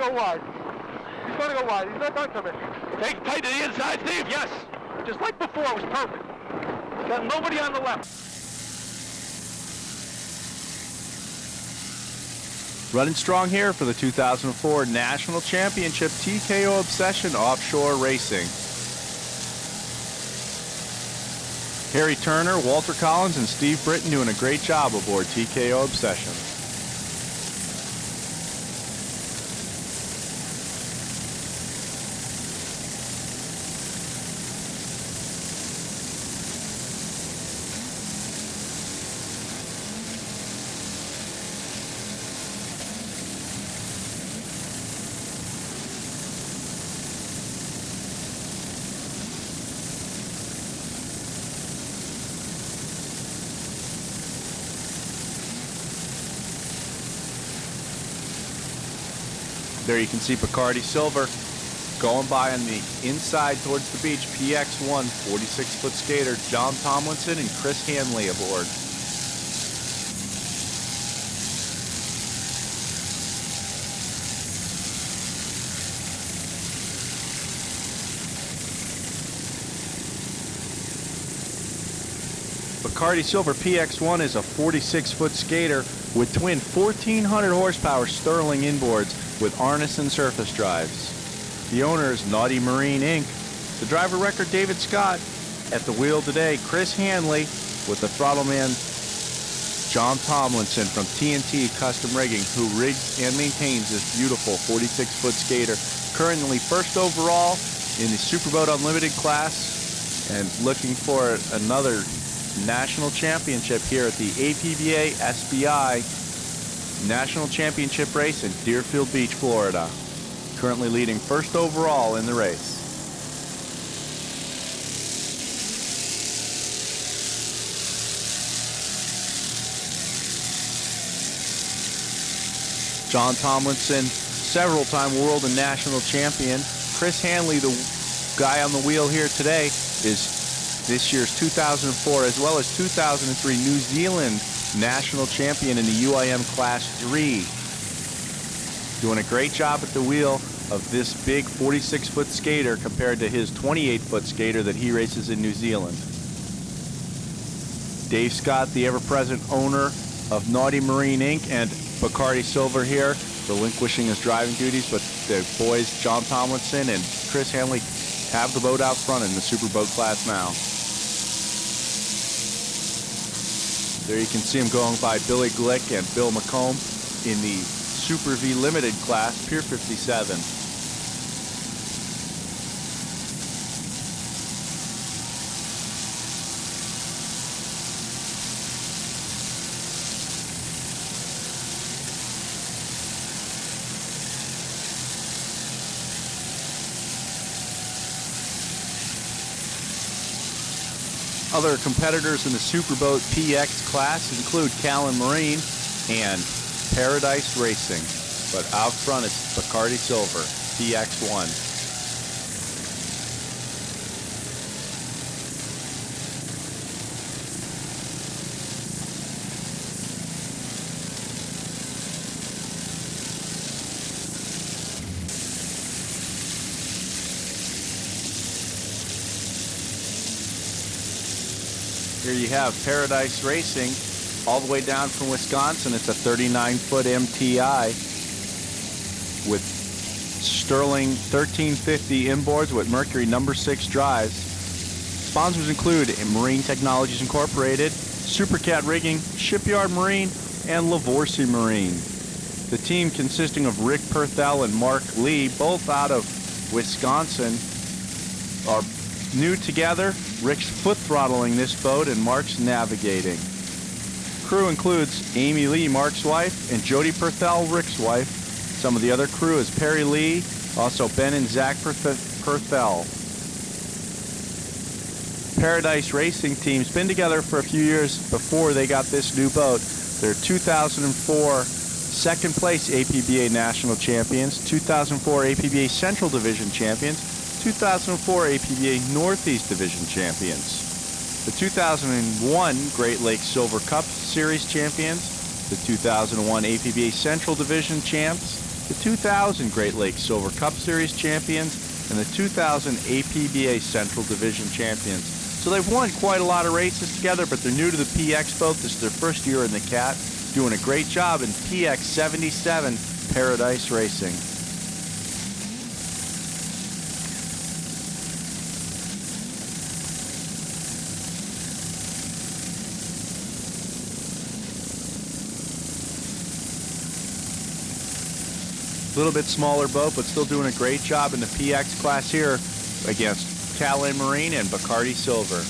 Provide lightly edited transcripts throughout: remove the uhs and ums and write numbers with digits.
go wide. He's going to go wide. He's not done coming. Take tight to the inside, Steve. Yes. Just like before, it was perfect. Got nobody on the left. Running strong here for the 2004 National Championship TKO Obsession Offshore Racing. Harry Turner, Walter Collins, and Steve Britton doing a great job aboard TKO Obsession. There you can see Bacardi Silver going by on the inside towards the beach. PX1, 46-foot skater John Tomlinson and Chris Hanley aboard. Bacardi Silver PX1 is a 46-foot skater with twin 1,400 horsepower Sterling inboards with Arneson surface drives. The owner is Naughty Marine Inc. The driver record David Scott. At the wheel today, Chris Hanley with the throttle man John Tomlinson from TNT Custom Rigging, who rigs and maintains this beautiful 46-foot skater. Currently first overall in the Superboat Unlimited class and looking for another national championship here at the APBA SBI National Championship race in Deerfield Beach, Florida. Currently leading first overall in the race. John Tomlinson, several-time world and national champion. Chris Hanley, the guy on the wheel here today, is this year's 2004 as well as 2003 New Zealand national champion in the UIM Class 3. Doing a great job at the wheel of this big 46-foot skater compared to his 28-foot skater that he races in New Zealand. Dave Scott, the ever-present owner of Naughty Marine Inc. and Bacardi Silver here, relinquishing his driving duties, but the boys John Tomlinson and Chris Hanley have the boat out front in the Superboat class now. There you can see him going by Billy Glick and Bill McComb in the Super V Limited class, Pier 57. Other competitors in the Superboat PX class include Callan Marine and Paradise Racing, but out front it's Bacardi Silver, PX1. Here you have Paradise Racing all the way down from Wisconsin. It's a 39-foot MTI with Sterling 1350 inboards with Mercury #6 drives. Sponsors include Marine Technologies Incorporated, Supercat Rigging, Shipyard Marine, and Lavorsi Marine. The team consisting of Rick Perthel and Mark Lee, both out of Wisconsin, are new together. Rick's foot throttling this boat and Mark's navigating. Crew includes Amy Lee, Mark's wife, and Jody Perthel, Rick's wife. Some of the other crew is Perry Lee, also Ben and Zach Perthel. Paradise Racing team's been together for a few years before they got this new boat. They're 2004 second place APBA National Champions, 2004 APBA Central Division Champions, 2004 APBA Northeast Division Champions, the 2001 Great Lakes Silver Cup Series Champions, the 2001 APBA Central Division Champs, the 2000 Great Lakes Silver Cup Series champions, and the 2000 APBA Central Division champions. So they've won quite a lot of races together, but they're new to the PX boat. This is their first year in the Cat, doing a great job in PX 77 Paradise Racing. A little bit smaller boat, but still doing a great job in the PX class here against Talon Marine and Bacardi Silver.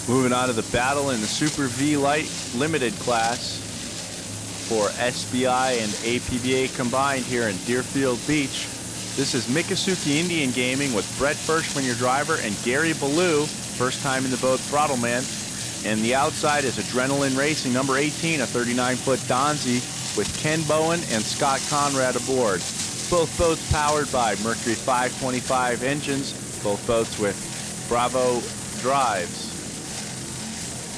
Moving on to the battle in the Super V Light Limited class for SBI and APBA combined here in Deerfield Beach. This is Miccosukee Indian Gaming with Brett Firschman, your driver, and Gary Ballou, first time in the boat, throttle man. And the outside is Adrenaline Racing, number 18, a 39-foot Donzi with Ken Bowen and Scott Conrad aboard. Both boats powered by Mercury 525 engines, both boats with Bravo drives.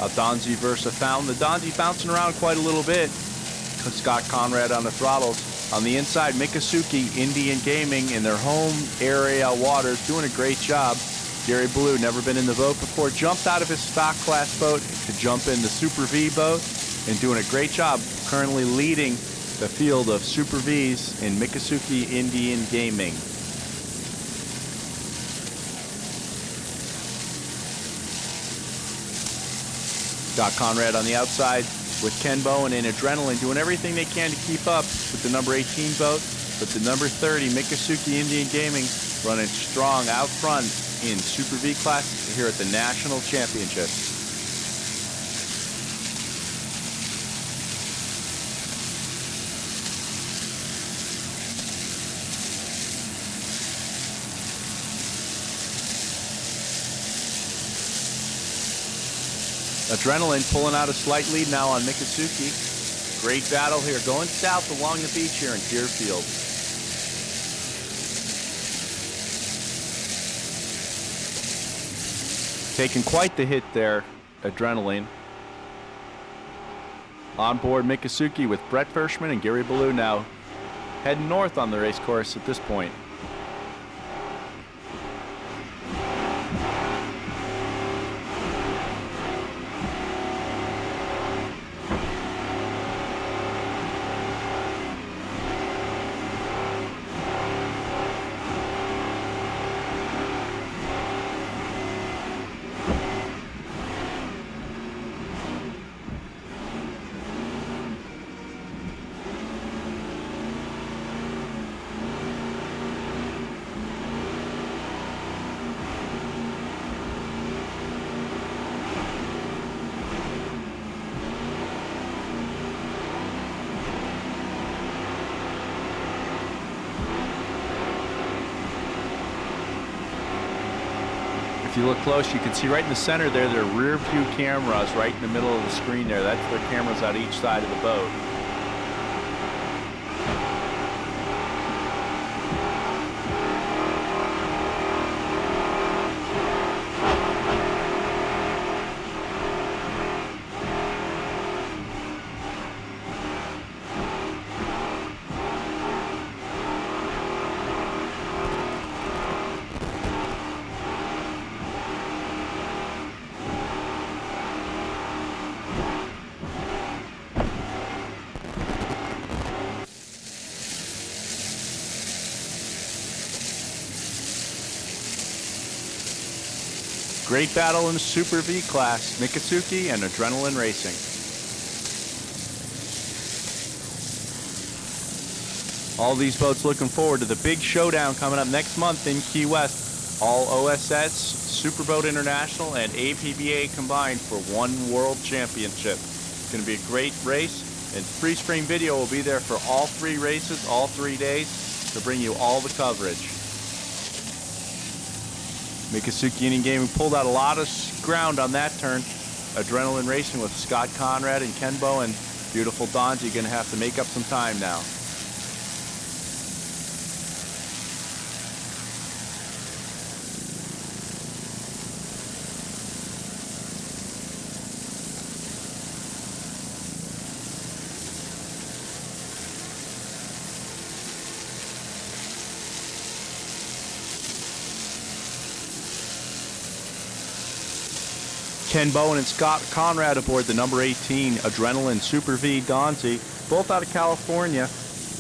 A Donzi versus a Fountain. The Donzi bouncing around quite a little bit. Scott Conrad on the throttles. On the inside, Miccosukee Indian Gaming in their home area waters, doing a great job. Gary Ballou, never been in the boat before, jumped out of his stock class boat to jump in the Super V boat and doing a great job, currently leading the field of Super Vs in Miccosukee Indian Gaming. Scott Conrad on the outside with Ken Bowen and Adrenaline doing everything they can to keep up with the number 18 boat, but the number 30 Miccosukee Indian Gaming running strong out front in Super V class here at the National Championship. Adrenaline pulling out a slight lead now on Miccosukee. Great battle here, going south along the beach here in Deerfield. Taking quite the hit there, Adrenaline. On board Miccosukee with Brett Firschman and Gary Ballou now heading north on the race course at this point. If you look close, you can see right in the center there, their rear view cameras right in the middle of the screen there. That's their cameras on each side of the boat. Great battle in the Super V class, Miccosukee and Adrenaline Racing. All these boats looking forward to the big showdown coming up next month in Key West. All OSS, Superboat International, and APBA combined for one world championship. It's going to be a great race, and Free Spring Video will be there for all 3 races, all 3 days, to bring you all the coverage. Mikasuki Inning Gaming pulled out a lot of ground on that turn. Adrenaline Racing with Scott Conrad and Ken Bowen. Beautiful Donzie going to have to make up some time now. Ken Bowen and Scott Conrad aboard the number 18 Adrenaline Super V Donzie, both out of California.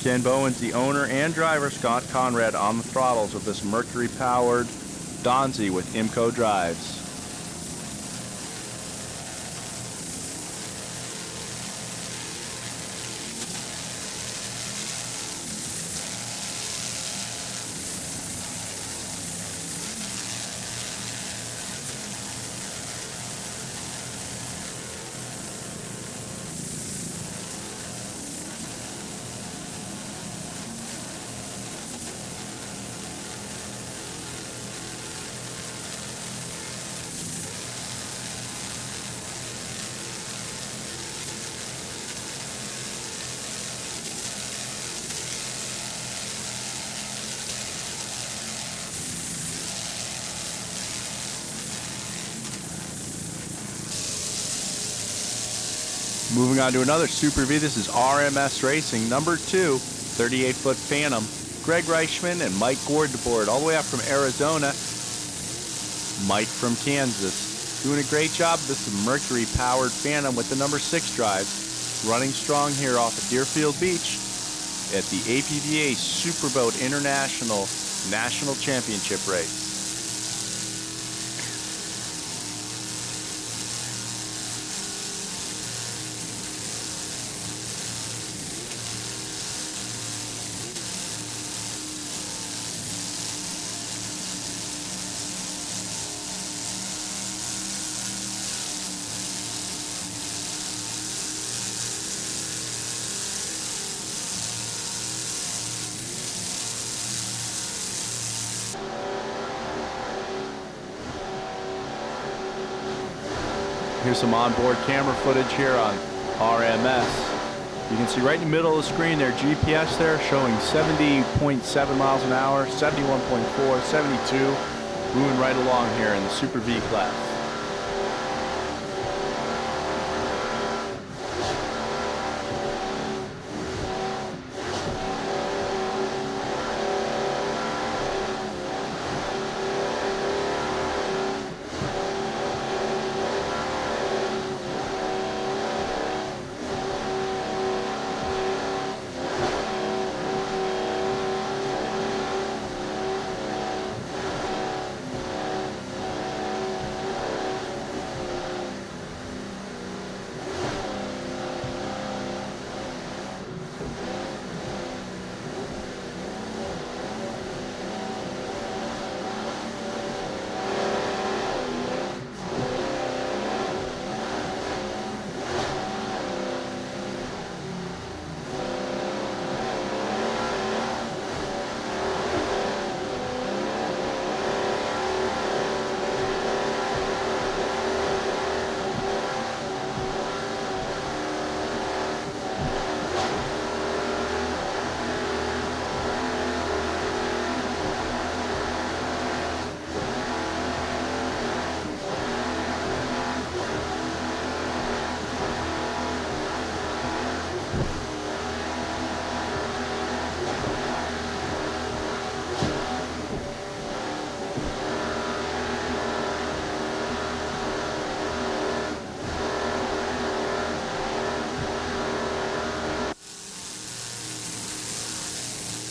Ken Bowen's the owner and driver, Scott Conrad on the throttles of this Mercury-powered Donzie with IMCO drives. Moving on to another Super V, this is RMS Racing, number 2, 38-foot Phantom. Greg Reichman and Mike Gord aboard, all the way up from Arizona. Mike from Kansas. Doing a great job. This is Mercury-powered Phantom with the number 6 drives. Running strong here off of Deerfield Beach at the APBA Superboat International National Championship race. Here's some onboard camera footage here on RMS. You can see right in the middle of the screen there, GPS there showing 70.7 miles an hour, 71.4, 72, moving right along here in the Super V class.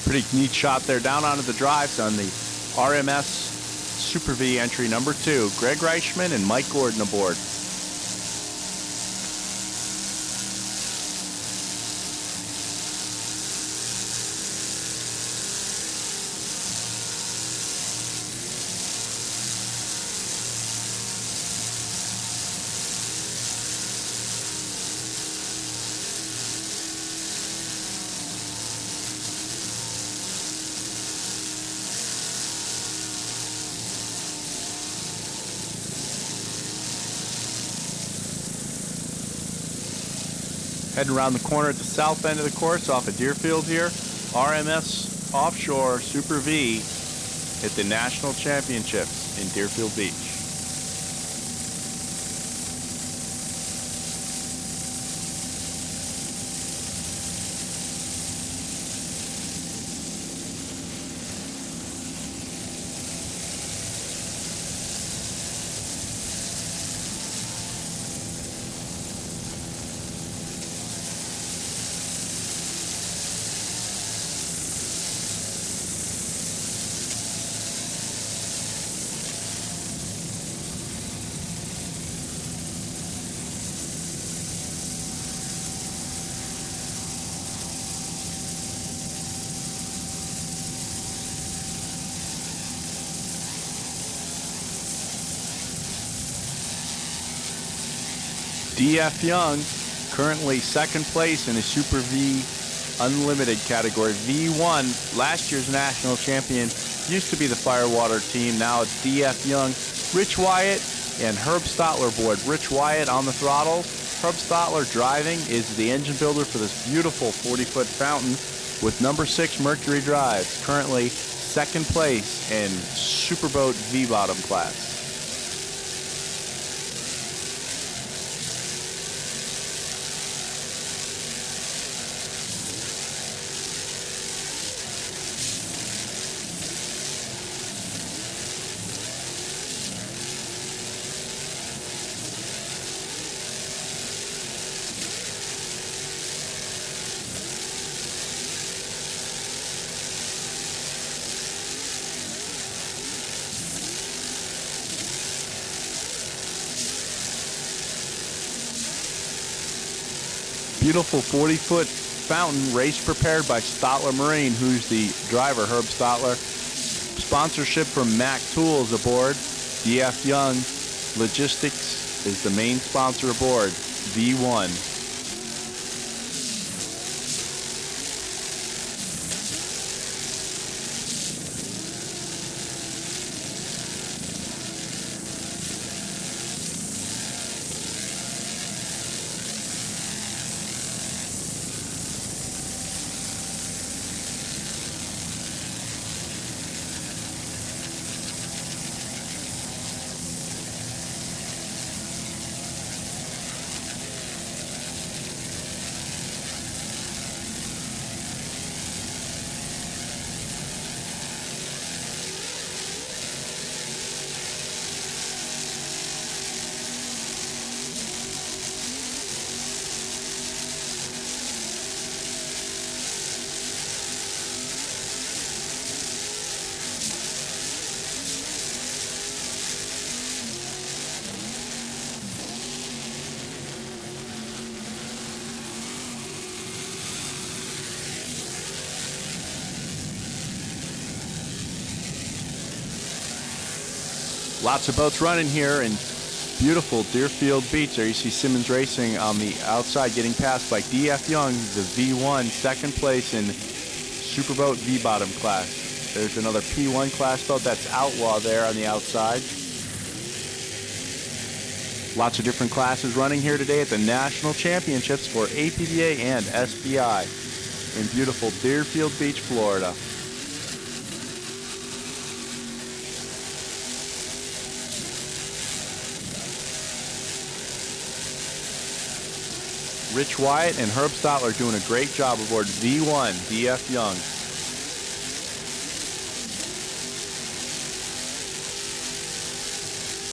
Pretty neat shot there down onto the drives on the RMS Super V entry number 2. Greg Reichman and Mike Gordon aboard. Heading around the corner at the south end of the course off of Deerfield here. RMS Offshore Super V at the National Championships in Deerfield Beach. DF Young, currently second place in the Super V Unlimited category. V1, last year's national champion, used to be the Firewater team. Now it's DF Young, Rich Wyatt, and Herb Stotler aboard. Rich Wyatt on the throttles. Herb Stotler driving is the engine builder for this beautiful 40-foot fountain with number 6 Mercury drives. Currently second place in Superboat V-bottom class. Beautiful 40-foot fountain, race prepared by Stotler Marine, who's the driver, Herb Stotler. Sponsorship from Mac Tools aboard. DF Young Logistics is the main sponsor aboard. V1. Lots of boats running here in beautiful Deerfield Beach. There you see Simmons Racing on the outside getting passed by DF Young, the V1, second place in Superboat V-bottom class. There's another P1 class boat, that's Outlaw there on the outside. Lots of different classes running here today at the National Championships for APBA and SBI in beautiful Deerfield Beach, Florida. Rich Wyatt and Herb Stotler doing a great job aboard V1 DF Young.